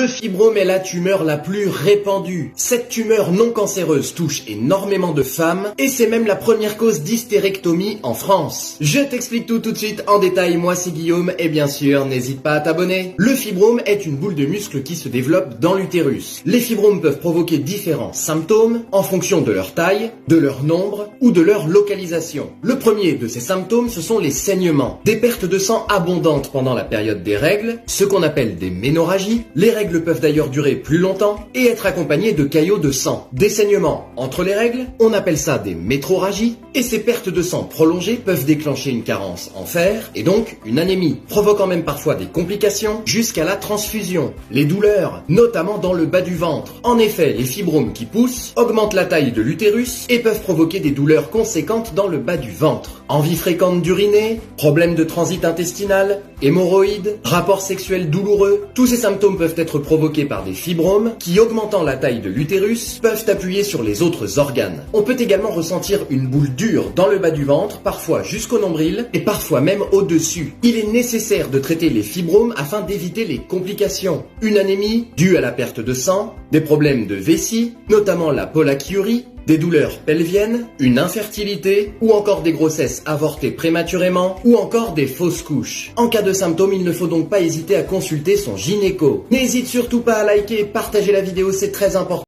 Le fibrome est la tumeur la plus répandue. Cette tumeur non cancéreuse touche énormément de femmes et c'est même la première cause d'hystérectomie en France. Je t'explique tout de suite en détail, moi c'est Guillaume et bien sûr n'hésite pas à t'abonner. Le fibrome est une boule de muscle qui se développe dans l'utérus. Les fibromes peuvent provoquer différents symptômes en fonction de leur taille, de leur nombre ou de leur localisation. Le premier de ces symptômes, ce sont les saignements, des pertes de sang abondantes pendant la période des règles, ce qu'on appelle des ménorrhagies. Les règles peuvent d'ailleurs durer plus longtemps et être accompagnées de caillots de sang. Des saignements entre les règles, on appelle ça des métrorragies, et ces pertes de sang prolongées peuvent déclencher une carence en fer et donc une anémie, provoquant même parfois des complications jusqu'à la transfusion. Les douleurs, notamment dans le bas du ventre. En effet, les fibromes qui poussent augmentent la taille de l'utérus et peuvent provoquer des douleurs conséquentes dans le bas du ventre. Envie fréquente d'uriner, problèmes de transit intestinal, hémorroïdes, rapports sexuels douloureux, tous ces symptômes peuvent être provoqués par des fibromes qui, augmentant la taille de l'utérus, peuvent appuyer sur les autres organes. On peut également ressentir une boule dure dans le bas du ventre, parfois jusqu'au nombril et parfois même au-dessus. Il est nécessaire de traiter les fibromes afin d'éviter les complications. Une anémie due à la perte de sang, des problèmes de vessie, notamment la pollakiurie, des douleurs pelviennes, une infertilité ou encore des grossesses avortées prématurément ou encore des fausses couches. En cas de symptômes, il ne faut donc pas hésiter à consulter son gynéco. N'hésite surtout pas à liker et partager la vidéo, c'est très important.